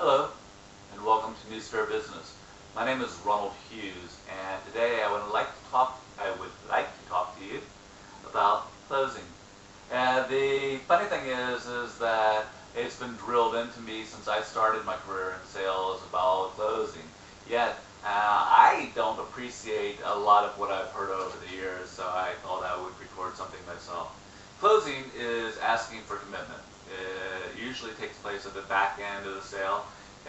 Hello, and welcome to News Fair Business. My name is Ronald Hughes, and today I would like to talk to you about closing. And the funny thing is that it's been drilled into me since I started my career in sales about closing. Yet I don't appreciate a lot of what I've heard over the years, so I thought I would record something myself. Closing is asking for commitment. It usually takes place at the back end of the sale,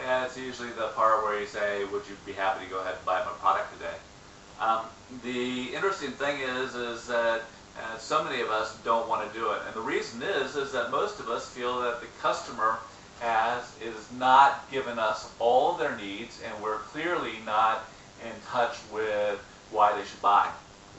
and it's usually the part where you say, would you be happy to go ahead and buy my product today? The interesting thing is that so many of us don't want to do it, and the reason is that most of us feel that the customer is not giving us all of their needs, and we're clearly not in touch with why they should buy.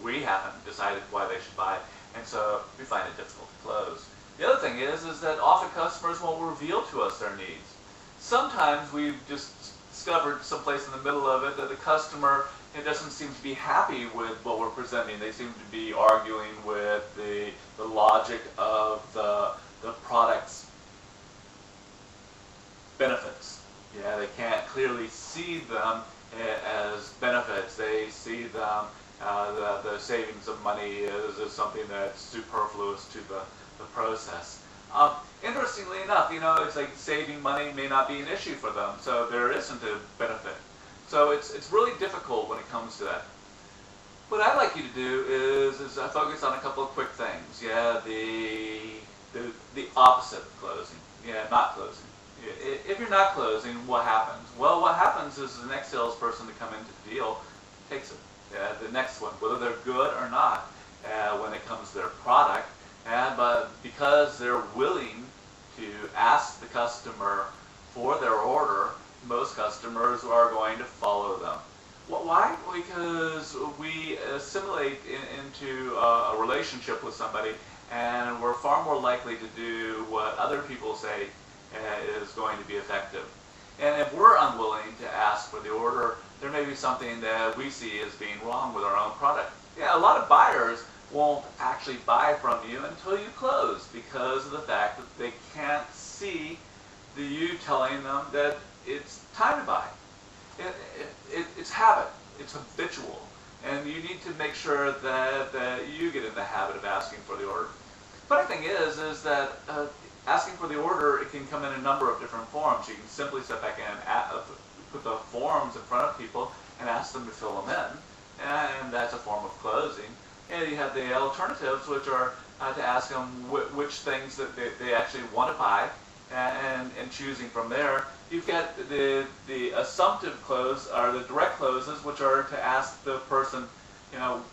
We haven't decided why they should buy, and so we find it difficult to close. The other thing is that often customers won't reveal to us their needs. Sometimes we've just discovered someplace in the middle of it that the customer doesn't seem to be happy with what we're presenting. They seem to be arguing with the logic of the product's benefits. Yeah, they can't clearly see them as benefits. They see them, the savings of money as something that's superfluous to the process. Interestingly enough, it's like saving money may not be an issue for them, so there isn't a benefit. So it's really difficult when it comes to that. What I'd like you to do is focus on a couple of quick things. Yeah, the opposite of closing. Yeah, not closing. If you're not closing, what happens? Well, what happens is the next salesperson to come into the deal takes it. The next one, whether they're good or not, when it comes to their product, but because they're willing to ask the customer for their order, most customers are going to follow them. Well, why? Because we assimilate into a relationship with somebody, and we're far more likely to do what other people say is going to be effective. And if we're unwilling to ask for the order, there may be something that we see as being wrong with our own product. Yeah, a lot of buyers won't actually buy from you until you close because of the fact that they can't see you telling them that it's time to buy. It's habit. It's habitual. And you need to make sure that you get in the habit of asking for the order. Funny thing is that asking for the order, it can come in a number of different forms. You can simply sit back and put the forms in front of people and ask them to fill them in, and that's a form of closing. And you have the alternatives, which are to ask them which things that they actually want to buy, and choosing from there. You've got the assumptive close, or the direct closes, which are to ask the person,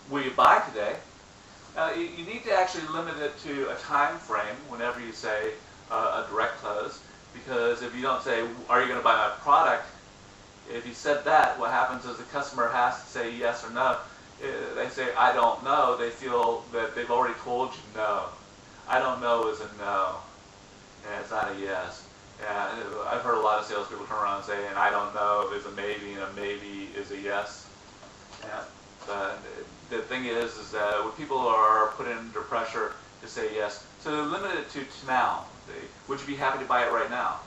will you buy today? You need to actually limit it to a time frame whenever you say a direct close, because if you don't say, are you going to buy my product, if you said that, what happens is the customer has to say yes or no. They say, I don't know. They feel that they've already told you no. I don't know is a no, and it's not a yes. I've heard a lot of salespeople turn around and say, and I don't know is a maybe, and a maybe is a yes. But the thing is that when people are put under pressure to say yes, so limit it to now. Would you be happy to buy it right now?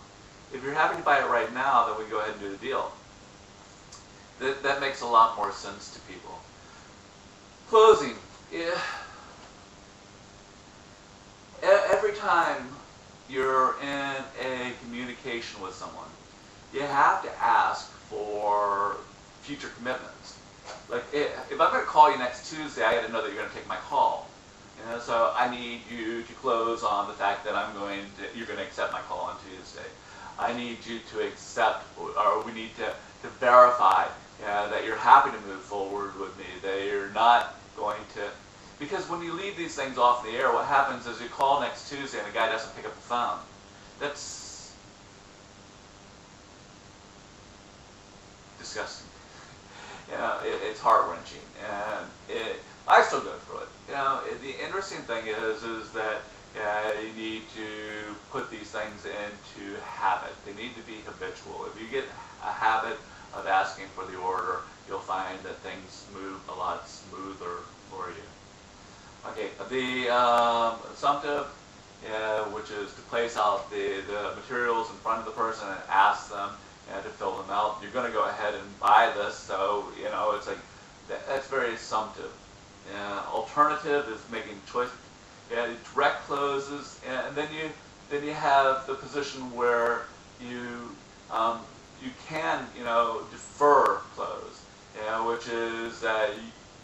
If you're happy to buy it right now, then we go ahead and do the deal. That makes a lot more sense to people. Closing. Yeah. Every time you're in a communication with someone, you have to ask for future commitments. Like, if I'm going to call you next Tuesday, I got to know that you're going to take my call. So I need you to close on the fact that you're going to accept my call on Tuesday. I need you to accept, or we need to verify that you're happy to move forward with me, that you're not going to, because when you leave these things off the air, what happens is you call next Tuesday and the guy doesn't pick up the phone. That's disgusting. It's heart-wrenching, and I still go through it. The interesting thing is that you need to put these things into habit. They need to be habitual. If you get a habit of asking for the order, you'll find that things move a lot smoother for you. Okay, the assumptive, which is to place out the materials in front of the person and ask them to fill them out. You're going to go ahead and buy this, so it's like that's very assumptive. Alternative is making choice. Direct closes, and then you have the position where you can defer close, which is that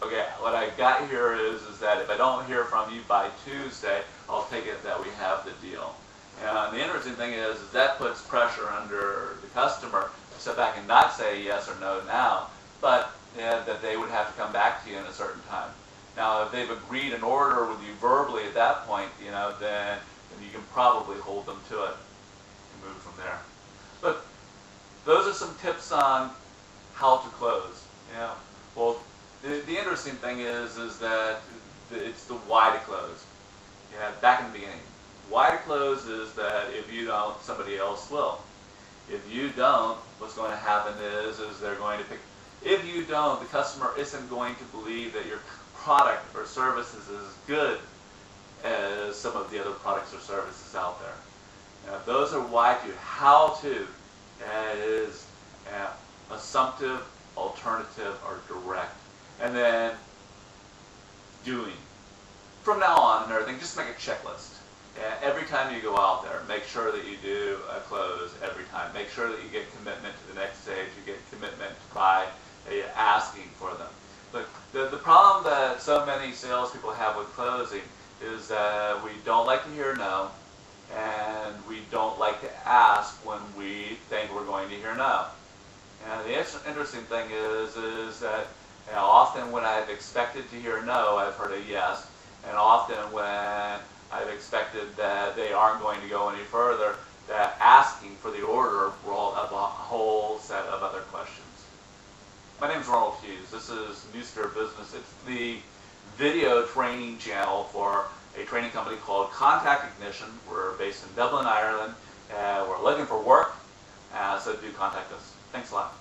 okay, what I got here is that if I don't hear from you by Tuesday, I'll take it that we have the deal. And the interesting thing is that puts pressure under the customer to sit back and not say yes or no now, but that they would have to come back to you in a certain time. Now, if they've agreed an order with you verbally at that point, then you can probably hold them to it and move from there. But those are some tips on how to close. Well, the interesting thing is that it's the why to close. Back in the beginning, why to close is that if you don't, somebody else will. If you don't, what's going to happen is they're going to pick. If you don't, the customer isn't going to believe that your product or services is as good as some of the other products or services out there. Now, those are why to. How to is assumptive, alternative, or direct. And then doing. From now on and everything, just make a checklist. Every time you go out there, make sure that you do a close every time. Make sure that you get commitment to the next stage. You get commitment by asking for them. But the problem that so many salespeople have with closing is that we don't like to hear no, and we don't like to ask when we think we're going to hear no. And the interesting thing is that often when I've expected to hear no, I've heard a yes, and often when I've expected that they aren't going to go any further, that asking for the order brought up a whole set of other questions. My name is Ronald Hughes. This is New Spirit Business. It's the video training channel for a training company called Contact Ignition. We're based in Dublin, Ireland. We're looking for work, so do contact us. Thanks a lot.